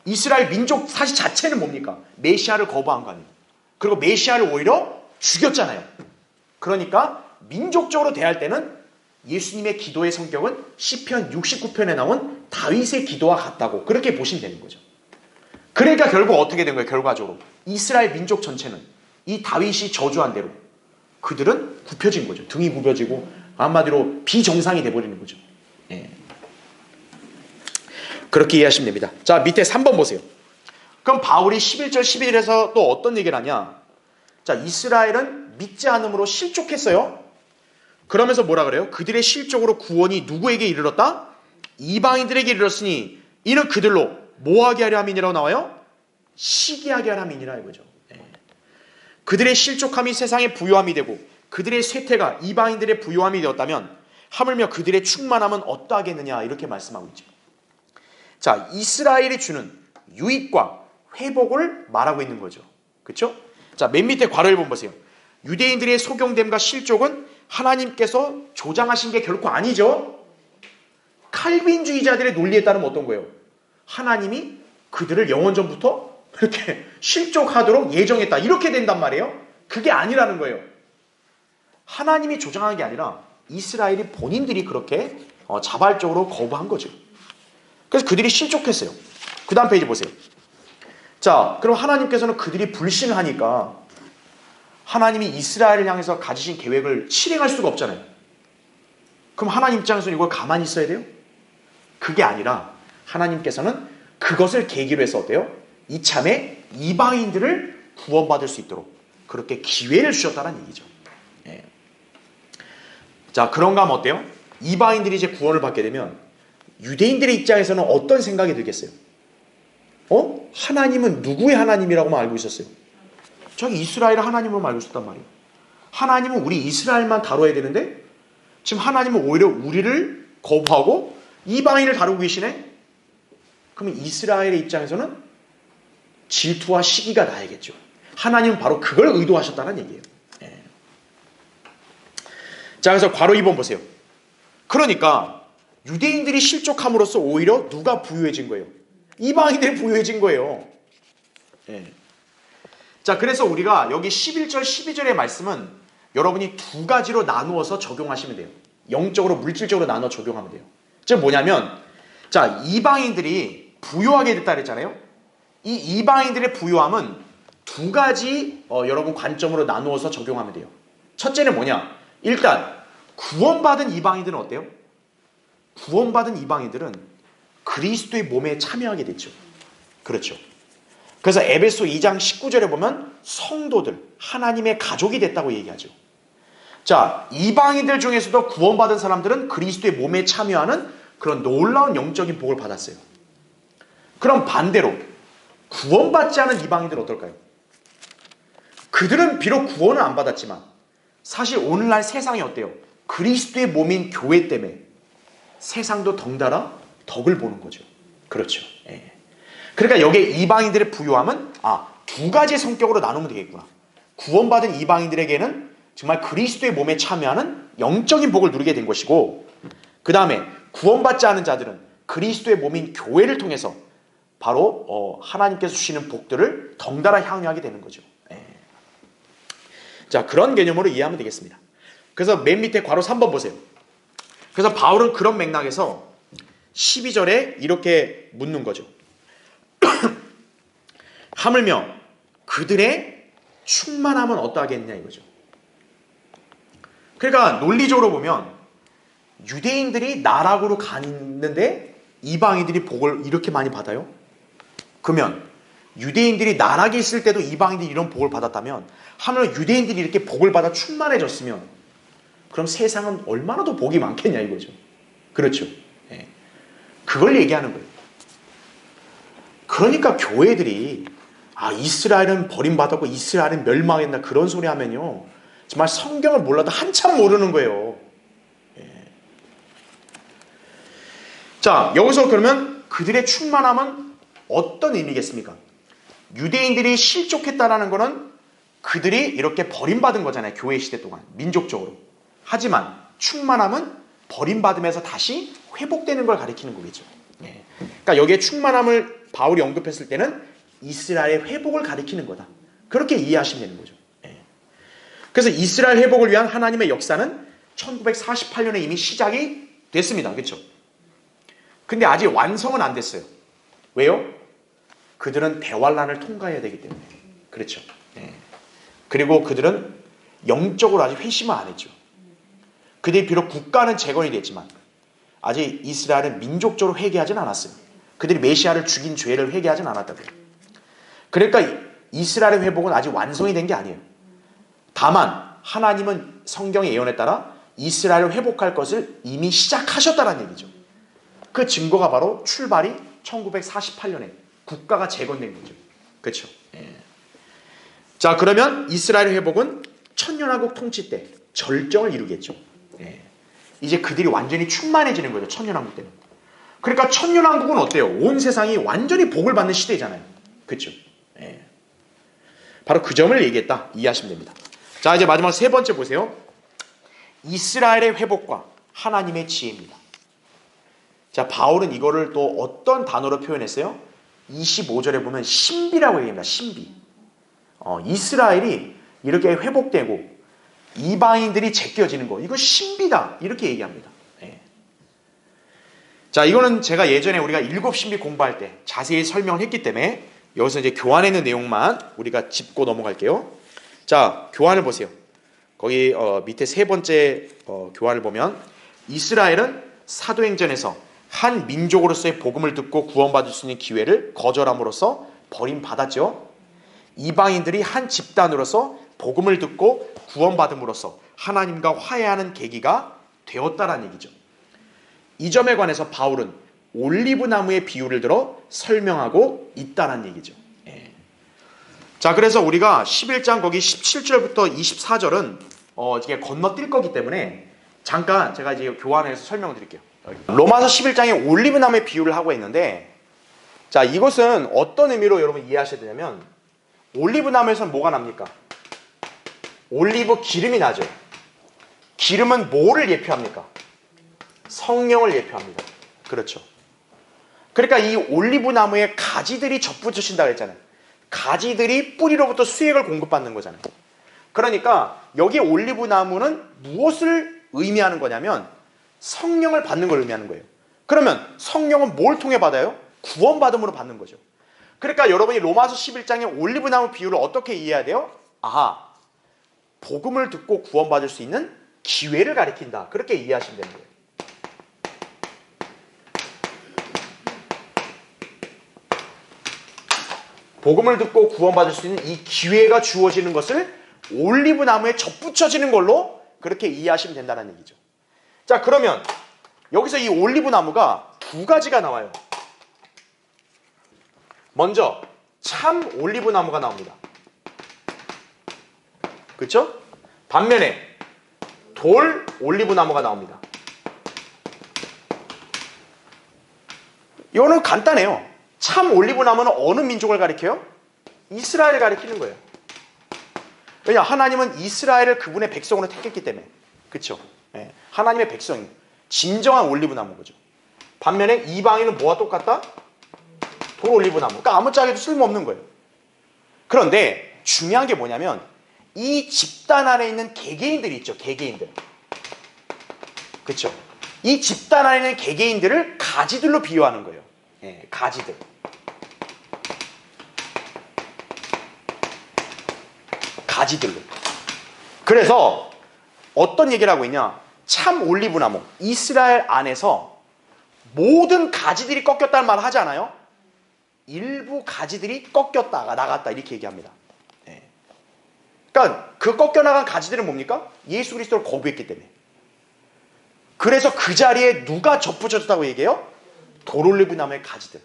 이스라엘 민족 사실 자체는 뭡니까? 메시아를 거부한 거 아니에요. 그리고 메시아를 오히려 죽였잖아요. 그러니까 민족적으로 대할 때는 예수님의 기도의 성격은 시편 69편에 나온 다윗의 기도와 같다고 그렇게 보시면 되는 거죠. 그러니까 결국 어떻게 된 거예요? 결과적으로 이스라엘 민족 전체는 이 다윗이 저주한 대로 그들은 굽혀진 거죠. 등이 굽혀지고 한마디로 비정상이 돼버리는 거죠. 그렇게 이해하시면 됩니다. 자, 밑에 3번 보세요. 그럼 바울이 11절 11절에서 또 어떤 얘기를 하냐? 자, 이스라엘은 믿지 않음으로 실족했어요. 그러면서 뭐라 그래요? 그들의 실족으로 구원이 누구에게 이르렀다? 이방인들에게 이르렀으니 이는 그들로 뭐하게 하려 함이니라고 나와요? 시기하게 하려 함이니라 이거죠. 그들의 실족함이 세상의 부요함이 되고 그들의 쇠퇴가 이방인들의 부요함이 되었다면 하물며 그들의 충만함은 어떠하겠느냐 이렇게 말씀하고 있죠. 자, 이스라엘이 주는 유익과 회복을 말하고 있는 거죠. 그렇죠? 자, 맨 밑에 괄호 1번 보세요. 유대인들의 소경됨과 실족은 하나님께서 조장하신 게 결코 아니죠. 칼빈주의자들의 논리에 따르면 어떤 거예요? 하나님이 그들을 영원전부터 이렇게 실족하도록 예정했다. 이렇게 된단 말이에요. 그게 아니라는 거예요. 하나님이 조장한 게 아니라 이스라엘이 본인들이 그렇게 자발적으로 거부한 거죠. 그래서 그들이 실족했어요. 그 다음 페이지 보세요. 자, 그럼 하나님께서는 그들이 불신을 하니까 하나님이 이스라엘을 향해서 가지신 계획을 실행할 수가 없잖아요. 그럼 하나님 입장에서는 이걸 가만히 있어야 돼요? 그게 아니라 하나님께서는 그것을 계기로 해서 어때요? 이참에 이방인들을 구원받을 수 있도록 그렇게 기회를 주셨다는 얘기죠. 예. 자, 그런가 하면 어때요? 이방인들이 이제 구원을 받게 되면 유대인들의 입장에서는 어떤 생각이 들겠어요? 하나님은 누구의 하나님이라고만 알고 있었어요? 저기 이스라엘의 하나님으로만 알고 있었단 말이에요. 하나님은 우리 이스라엘만 다뤄야 되는데 지금 하나님은 오히려 우리를 거부하고 이방인을 다루고 계시네? 그러면 이스라엘의 입장에서는 질투와 시기가 나야겠죠. 하나님은 바로 그걸 의도하셨다는 얘기예요. 예. 자, 그래서 괄호 2번 보세요. 그러니까 유대인들이 실족함으로써 오히려 누가 부유해진 거예요? 이방인들이 부유해진 거예요. 예. 자, 그래서 우리가 여기 11절, 12절의 말씀은 여러분이 두 가지로 나누어서 적용하시면 돼요. 영적으로, 물질적으로 나눠 적용하면 돼요. 즉 뭐냐면, 자, 이방인들이 부유하게 됐다 그랬잖아요. 이 이방인들의 부유함은 두 가지 여러분 관점으로 나누어서 적용하면 돼요. 첫째는 뭐냐? 일단 구원받은 이방인들은 어때요? 구원받은 이방인들은 그리스도의 몸에 참여하게 됐죠. 그렇죠. 그래서 에베소 2장 19절에 보면 성도들, 하나님의 가족이 됐다고 얘기하죠. 자, 이방인들 중에서도 구원받은 사람들은 그리스도의 몸에 참여하는 그런 놀라운 영적인 복을 받았어요. 그럼 반대로 구원받지 않은 이방인들은 어떨까요? 그들은 비록 구원을 안 받았지만 사실 오늘날 세상이 어때요? 그리스도의 몸인 교회 때문에 세상도 덩달아 덕을 보는 거죠. 그렇죠. 예. 그러니까 여기에 이방인들의 부유함은 두 가지 성격으로 나누면 되겠구나. 구원받은 이방인들에게는 정말 그리스도의 몸에 참여하는 영적인 복을 누리게 된 것이고, 그 다음에 구원받지 않은 자들은 그리스도의 몸인 교회를 통해서 바로 하나님께서 주시는 복들을 덩달아 향유하게 되는 거죠. 예. 자, 그런 개념으로 이해하면 되겠습니다. 그래서 맨 밑에 괄호 3번 보세요. 그래서 바울은 그런 맥락에서 12절에 이렇게 묻는 거죠. 하물며 그들의 충만함은 어떠하겠냐 이거죠. 그러니까 논리적으로 보면 유대인들이 나락으로 가는데 이방인들이 복을 이렇게 많이 받아요? 그러면 유대인들이 나락에 있을 때도 이방인들이 이런 복을 받았다면 하물며 유대인들이 이렇게 복을 받아 충만해졌으면 그럼 세상은 얼마나 더 복이 많겠냐 이거죠. 그렇죠. 네. 그걸 얘기하는 거예요. 그러니까 교회들이 이스라엘은 버림받았고 이스라엘은 멸망했나 그런 소리 하면요 정말 성경을 몰라도 한참 모르는 거예요. 예. 자, 여기서 그러면 그들의 충만함은 어떤 의미겠습니까? 유대인들이 실족했다라는 것은 그들이 이렇게 버림받은 거잖아요. 교회 시대 동안 민족적으로. 하지만 충만함은 버림받으면서 다시 회복되는 걸 가리키는 거겠죠. 예. 그러니까 여기에 충만함을 바울이 언급했을 때는 이스라엘의 회복을 가리키는 거다. 그렇게 이해하시면 되는 거죠. 예. 그래서 이스라엘 회복을 위한 하나님의 역사는 1948년에 이미 시작이 됐습니다. 그렇죠? 근데 아직 완성은 안 됐어요. 왜요? 그들은 대환란을 통과해야 되기 때문에. 그렇죠. 예. 그리고 그들은 영적으로 아직 회심을 안 했죠. 그들이 비록 국가는 재건이 됐지만 아직 이스라엘은 민족적으로 회개하진 않았어요. 그들이 메시아를 죽인 죄를 회개하진 않았다고요. 그러니까 이스라엘의 회복은 아직 완성이 된 게 아니에요. 다만 하나님은 성경의 예언에 따라 이스라엘을 회복할 것을 이미 시작하셨다는 얘기죠. 그 증거가 바로 출발이 1948년에 국가가 재건된 거죠. 그렇죠. 예. 자, 그러면 이스라엘 회복은 천년왕국 통치 때 절정을 이루겠죠. 예. 이제 그들이 완전히 충만해지는 거죠. 천년왕국 때는. 그러니까 천년왕국은 어때요? 온 세상이 완전히 복을 받는 시대잖아요. 그렇죠. 예. 바로 그 점을 얘기했다. 이해하시면 됩니다. 자, 이제 마지막 세 번째 보세요. 이스라엘의 회복과 하나님의 지혜입니다. 자, 바울은 이거를 또 어떤 단어로 표현했어요? 25절에 보면 신비라고 얘기합니다. 신비. 이스라엘이 이렇게 회복되고 이방인들이 제껴지는 거, 이거 신비다. 이렇게 얘기합니다. 예. 자, 이거는 제가 예전에 우리가 일곱 신비 공부할 때 자세히 설명을 했기 때문에 여기서 이제 교환에 있는 내용만 우리가 짚고 넘어갈게요. 자, 교환을 보세요. 거기 밑에 세 번째 교환을 보면 이스라엘은 사도행전에서 한 민족으로서의 복음을 듣고 구원받을 수 있는 기회를 거절함으로써 버림받았죠. 이방인들이 한 집단으로서 복음을 듣고 구원받음으로써 하나님과 화해하는 계기가 되었다라는 얘기죠. 이 점에 관해서 바울은 올리브 나무의 비유를 들어 설명하고 있다는 얘기죠. 자, 그래서 우리가 11장 거기 17절부터 24절은 이게 건너뛸 거기 때문에 잠깐 제가 이제 교환해서 설명을 드릴게요. 로마서 11장에 올리브 나무의 비유를 하고 있는데, 자, 이것은 어떤 의미로 여러분 이해하셔야 되냐면, 올리브 나무에서는 뭐가 납니까? 올리브 기름이 나죠. 기름은 뭐를 예표합니까? 성령을 예표합니다. 그렇죠. 그러니까 이 올리브 나무에 가지들이 접붙여진다고 했잖아요. 가지들이 뿌리로부터 수액을 공급받는 거잖아요. 그러니까 여기 올리브 나무는 무엇을 의미하는 거냐면 성령을 받는 걸 의미하는 거예요. 그러면 성령은 뭘 통해 받아요? 구원받음으로 받는 거죠. 그러니까 여러분이 로마서 11장의 올리브 나무 비유를 어떻게 이해해야 돼요? 아하, 복음을 듣고 구원받을 수 있는 기회를 가리킨다. 그렇게 이해하시면 되는 거예요. 복음을 듣고 구원받을 수 있는 이 기회가 주어지는 것을 올리브 나무에 접붙여지는 걸로 그렇게 이해하시면 된다는 얘기죠. 자, 그러면 여기서 이 올리브 나무가 두 가지가 나와요. 먼저 참 올리브 나무가 나옵니다. 그렇죠? 반면에 돌 올리브 나무가 나옵니다. 이거는 간단해요. 참 올리브 나무는 어느 민족을 가리켜요? 이스라엘을 가리키는 거예요. 왜냐? 하나님은 이스라엘을 그분의 백성으로 택했기 때문에. 그렇죠? 네. 하나님의 백성이 진정한 올리브 나무인 거죠. 반면에 이방인은 뭐와 똑같다? 돌 올리브 나무. 그러니까 아무짝에도 쓸모없는 거예요. 그런데 중요한 게 뭐냐면 이 집단 안에 있는 개개인들이 있죠. 개개인들. 그렇죠? 이 집단 안에 있는 개개인들을 가지들로 비유하는 거예요. 예, 가지들. 가지들로. 그래서 어떤 얘기를 하고 있냐? 참 올리브 나무. 이스라엘 안에서 모든 가지들이 꺾였다는 말을 하지 않아요? 일부 가지들이 꺾였다가 나갔다 이렇게 얘기합니다. 예. 그러니까 그 꺾여나간 가지들은 뭡니까? 예수 그리스도를 거부했기 때문에. 그래서 그 자리에 누가 접붙여졌다고 얘기해요? 돌올리브 나무의 가지들.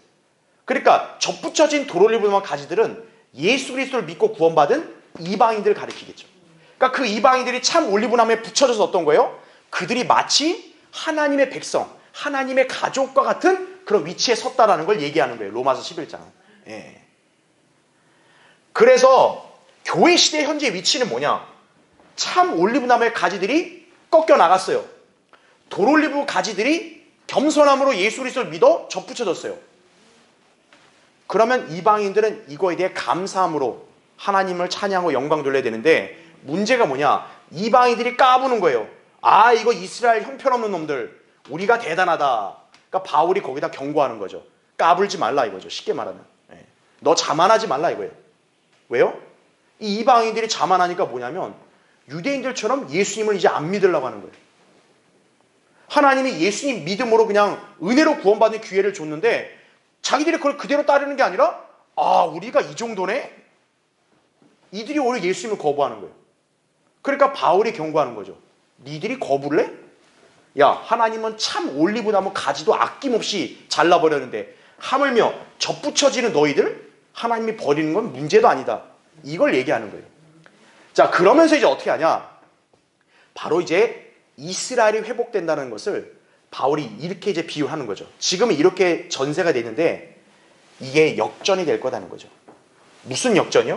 그러니까 접붙여진 돌올리브 나무 가지들은 예수 그리스도를 믿고 구원받은 이방인들을 가리키겠죠. 그러니까 그 이방인들이 참 올리브 나무에 붙여져서 어떤 거예요? 그들이 마치 하나님의 백성, 하나님의 가족과 같은 그런 위치에 섰다라는 걸 얘기하는 거예요. 로마서 11장. 예. 그래서 교회 시대 현재 위치는 뭐냐? 참 올리브 나무의 가지들이 꺾여 나갔어요. 돌올리브 가지들이 겸손함으로 예수 그리스도를 믿어 접붙여졌어요. 그러면 이방인들은 이거에 대해 감사함으로 하나님을 찬양하고 영광 돌려야 되는데 문제가 뭐냐? 이방인들이 까부는 거예요. 아, 이거 이스라엘 형편없는 놈들, 우리가 대단하다. 그러니까 바울이 거기다 경고하는 거죠. 까불지 말라 이거죠. 쉽게 말하면. 예. 너 자만하지 말라 이거예요. 왜요? 이 이방인들이 자만하니까 뭐냐면 유대인들처럼 예수님을 이제 안 믿으려고 하는 거예요. 하나님이 예수님 믿음으로 그냥 은혜로 구원받는 기회를 줬는데 자기들이 그걸 그대로 따르는 게 아니라 아, 우리가 이 정도네? 이들이 오히려 예수님을 거부하는 거예요. 그러니까 바울이 경고하는 거죠. 니들이 거부를 해? 야, 하나님은 참 올리브 나무 가지도 아낌없이 잘라버렸는데 하물며 접붙여지는 너희들 하나님이 버리는 건 문제도 아니다. 이걸 얘기하는 거예요. 자, 그러면서 이제 어떻게 하냐? 바로 이제 이스라엘이 회복된다는 것을 바울이 이렇게 이제 비유하는 거죠. 지금은 이렇게 전세가 되는데 이게 역전이 될 거다는 거죠. 무슨 역전이요?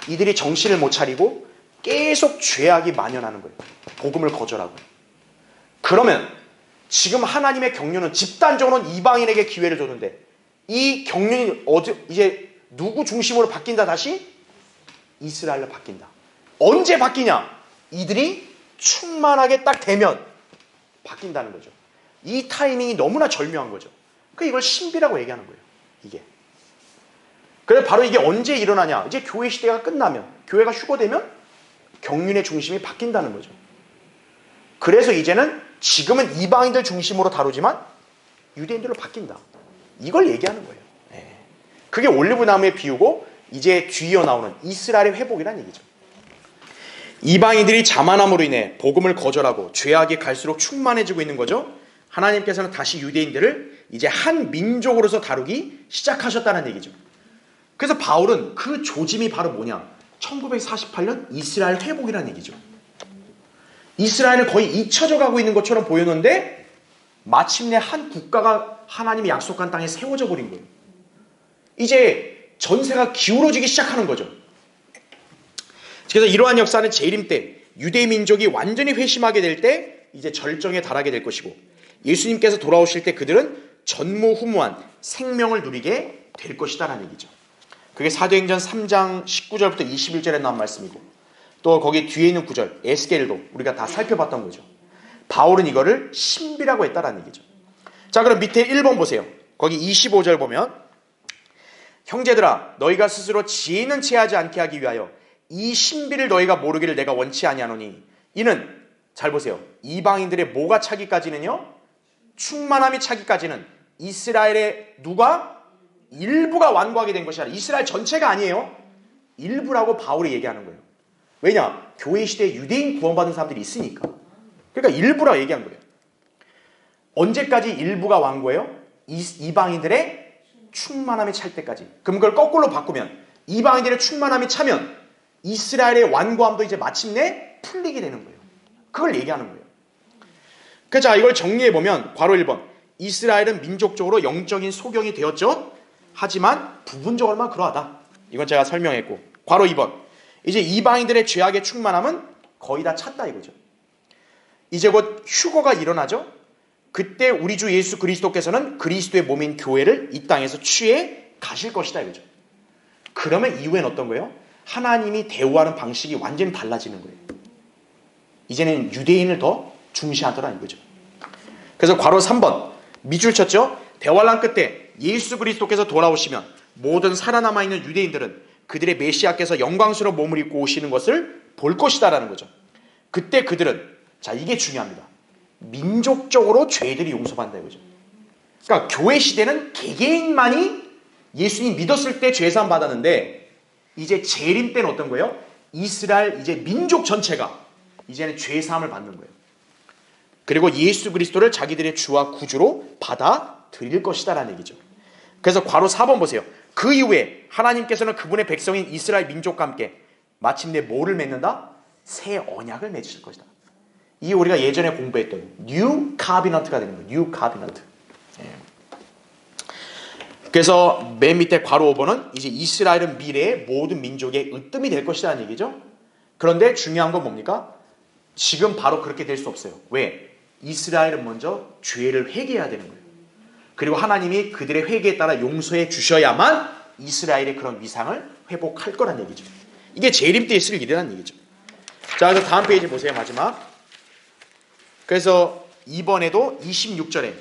이들이 정신을 못 차리고 계속 죄악이 만연하는 거예요. 복음을 거절하고. 그러면 지금 하나님의 경륜은 집단적으로는 이방인에게 기회를 줬는데 이 경륜이 이제 누구 중심으로 바뀐다 다시? 이스라엘로 바뀐다. 언제 바뀌냐? 이들이 충만하게 딱 되면 바뀐다는 거죠. 이 타이밍이 너무나 절묘한 거죠. 그러니까 이걸 신비라고 얘기하는 거예요. 이게. 그래서 바로 이게 언제 일어나냐? 이제 교회 시대가 끝나면, 교회가 휴거되면 경륜의 중심이 바뀐다는 거죠. 그래서 이제는 지금은 이방인들 중심으로 다루지만 유대인들로 바뀐다. 이걸 얘기하는 거예요. 예. 그게 올리브나무의 비유고 이제 뒤이어 나오는 이스라엘의 회복이라는 얘기죠. 이방인들이 자만함으로 인해 복음을 거절하고 죄악이 갈수록 충만해지고 있는 거죠. 하나님께서는 다시 유대인들을 이제 한 민족으로서 다루기 시작하셨다는 얘기죠. 그래서 바울은 그 조짐이 바로 뭐냐? 1948년 이스라엘 회복이라는 얘기죠. 이스라엘은 거의 잊혀져 가고 있는 것처럼 보였는데 마침내 한 국가가 하나님이 약속한 땅에 세워져 버린 거예요. 이제 전세가 기울어지기 시작하는 거죠. 그래서 이러한 역사는 재림 때 유대 민족이 완전히 회심하게 될 때 이제 절정에 달하게 될 것이고, 예수님께서 돌아오실 때 그들은 전무후무한 생명을 누리게 될 것이다라는 얘기죠. 그게 사도행전 3장 19절부터 21절에 나온 말씀이고, 또 거기 뒤에 있는 구절 에스겔도 우리가 다 살펴봤던 거죠. 바울은 이거를 신비라고 했다라는 얘기죠. 자, 그럼 밑에 1번 보세요. 거기 25절 보면, 형제들아 너희가 스스로 지혜 있는 체하지 않게 하기 위하여 이 신비를 너희가 모르기를 내가 원치 아니하노니, 이는 잘 보세요. 이방인들의 뭐가 차기까지는요, 충만함이 차기까지는 이스라엘의 누가? 일부가 완고하게 된 것이 아니라 이스라엘 전체가 아니에요. 일부라고 바울이 얘기하는 거예요. 왜냐? 교회 시대에 유대인 구원받은 사람들이 있으니까. 그러니까 일부라 얘기한 거예요. 언제까지 일부가 완고해요? 이방인들의 충만함이 찰 때까지. 그럼 그걸 거꾸로 바꾸면 이방인들의 충만함이 차면 이스라엘의 완고함도 이제 마침내 풀리게 되는 거예요. 그걸 얘기하는 거예요. 자, 이걸 정리해보면 괄호 1번, 이스라엘은 민족적으로 영적인 소경이 되었죠. 하지만 부분적으로만 그러하다. 이건 제가 설명했고, 괄호 2번, 이제 이방인들의 죄악의 충만함은 거의 다 찼다 이거죠. 이제 곧 휴거가 일어나죠. 그때 우리 주 예수 그리스도께서는 그리스도의 몸인 교회를 이 땅에서 취해 가실 것이다 이거죠. 그러면 이후엔 어떤 거예요? 하나님이 대우하는 방식이 완전히 달라지는 거예요. 이제는 유대인을 더 중시하더라는 거죠. 그래서 괄호 3번, 밑줄 쳤죠. 대환란 끝에 예수 그리스도께서 돌아오시면 모든 살아남아있는 유대인들은 그들의 메시아께서 영광스러운 몸을 입고 오시는 것을 볼 것이다라는 거죠. 그때 그들은, 자, 이게 중요합니다. 민족적으로 죄들이 용서받는다 이거죠. 그러니까 교회 시대는 개개인만이 예수님 믿었을 때 죄사함 받았는데, 이제 재림 때는 어떤 거예요? 이스라엘 이제 민족 전체가 이제는 죄사함을 받는 거예요. 그리고 예수 그리스도를 자기들의 주와 구주로 받아들일 것이다라는 얘기죠. 그래서 괄호 4번 보세요. 그 이후에 하나님께서는 그분의 백성인 이스라엘 민족과 함께 마침내 뭐를 맺는다? 새 언약을 맺으실 것이다. 이게 우리가 예전에 공부했던 뉴 카비넌트가 되는 거예요. 뉴 카비넌트. 그래서 맨 밑에 괄호 5번은 이제 이스라엘은 미래의 모든 민족의 으뜸이 될 것이라는 얘기죠. 그런데 중요한 건 뭡니까? 지금 바로 그렇게 될 수 없어요. 왜? 이스라엘은 먼저 죄를 회개해야 되는 거예요. 그리고 하나님이 그들의 회개에 따라 용서해 주셔야만 이스라엘의 그런 위상을 회복할 거란 얘기죠. 이게 재림 때 있을 일이라는 얘기죠. 자, 그래서 다음 페이지 보세요. 마지막. 그래서 이번에도 26절에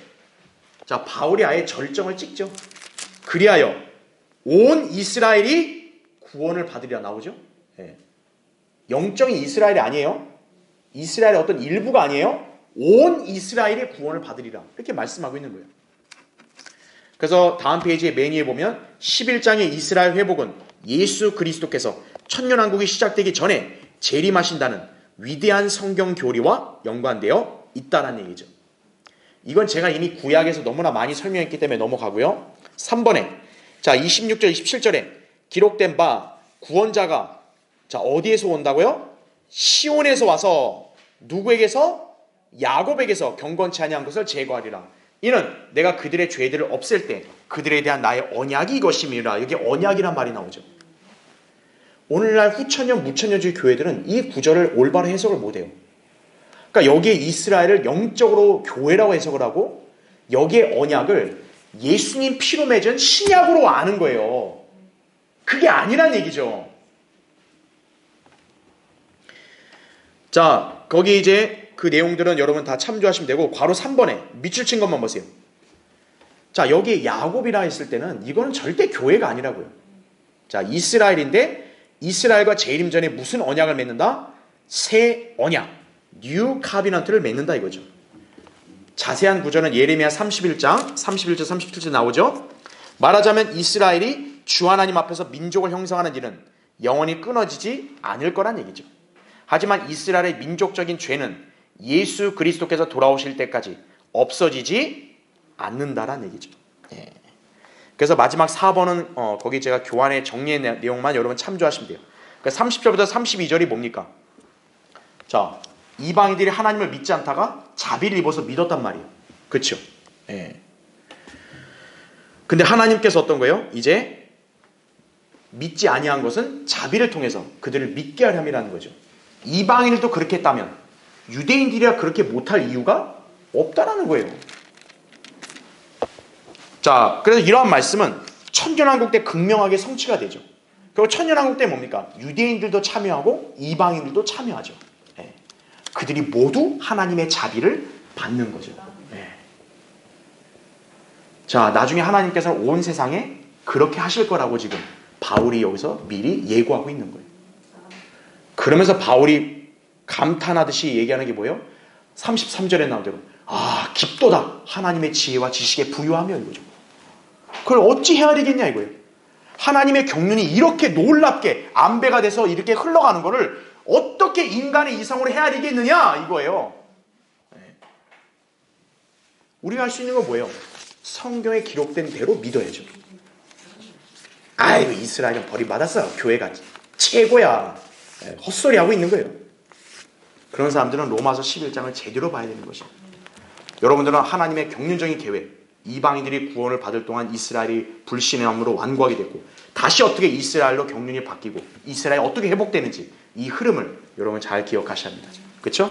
자, 바울이 아예 절정을 찍죠. 그리하여 온 이스라엘이 구원을 받으리라 나오죠. 네. 영적인 이스라엘이 아니에요. 이스라엘의 어떤 일부가 아니에요. 온 이스라엘이 구원을 받으리라 이렇게 말씀하고 있는 거예요. 그래서 다음 페이지에 맨 위에 보면 11장의 이스라엘 회복은 예수 그리스도께서 천년왕국이 시작되기 전에 재림하신다는 위대한 성경 교리와 연관되어 있다는 얘기죠. 이건 제가 이미 구약에서 너무나 많이 설명했기 때문에 넘어가고요. 3번에 자 26절 27절에 기록된 바 구원자가 자 어디에서 온다고요? 시온에서 와서 누구에게서? 야곱에게서 경건치 아니한 것을 제거하리라. 이는 내가 그들의 죄들을 없앨 때 그들에 대한 나의 언약이 이것임이라. 여기 언약이란 말이 나오죠. 오늘날 후천년 무천년주의 교회들은 이 구절을 올바로 해석을 못해요. 그러니까 여기에 이스라엘을 영적으로 교회라고 해석을 하고 여기에 언약을 예수님 피로 맺은 신약으로 아는 거예요. 그게 아니란 얘기죠. 자, 거기 이제 그 내용들은 여러분 다 참조하시면 되고 괄호 3번에 밑줄 친 것만 보세요. 자, 여기 야곱이라 했을 때는 이거는 절대 교회가 아니라고요. 자, 이스라엘인데 이스라엘과 재림 전에 무슨 언약을 맺는다? 새 언약, 뉴 카비넌트를 맺는다 이거죠. 자세한 구절은 예레미야 31장 31절 37절 나오죠. 말하자면 이스라엘이 주 하나님 앞에서 민족을 형성하는 일은 영원히 끊어지지 않을 거란 얘기죠. 하지만 이스라엘의 민족적인 죄는 예수 그리스도께서 돌아오실 때까지 없어지지 않는다란 얘기죠. 예. 그래서 마지막 4번은 거기 제가 교환에 정리한 내용만 여러분 참조하시면 돼요. 그러니까 30절부터 32절이 뭡니까? 자, 이방인들이 하나님을 믿지 않다가 자비를 입어서 믿었단 말이에요. 그렇죠? 예. 근데 하나님께서 어떤 거예요? 이제 믿지 아니한 것은 자비를 통해서 그들을 믿게 하려 함이라는 거죠. 이방인들도 그렇게 했다면 유대인들이야 그렇게 못할 이유가 없다라는 거예요. 자, 그래서 이러한 말씀은 천년왕국 때 극명하게 성취가 되죠. 그리고 천년왕국 때 뭡니까? 유대인들도 참여하고 이방인들도 참여하죠. 예. 그들이 모두 하나님의 자비를 받는 거죠. 예. 자, 나중에 하나님께서는 온 세상에 그렇게 하실 거라고 지금 바울이 여기서 미리 예고하고 있는 거예요. 그러면서 바울이 감탄하듯이 얘기하는 게 뭐예요? 33절에 나온 대로 깊도다 하나님의 지혜와 지식에 부유하며 이거죠. 그걸 어찌 헤아리겠냐 이거예요. 하나님의 경륜이 이렇게 놀랍게 안배가 돼서 이렇게 흘러가는 거를 어떻게 인간의 이성으로 헤아리겠느냐 이거예요. 우리가 할 수 있는 건 뭐예요? 성경에 기록된 대로 믿어야죠. 아이고 이스라엘은 버림받았어. 교회가 최고야. 헛소리 하고 있는 거예요. 그런 사람들은 로마서 11장을 제대로 봐야 되는 것이에요. 여러분들은 하나님의 경륜적인 계획, 이방인들이 구원을 받을 동안 이스라엘이 불신함으로 완고하게 됐고 다시 어떻게 이스라엘로 경륜이 바뀌고 이스라엘이 어떻게 회복되는지 이 흐름을 여러분 잘 기억하셔야 합니다.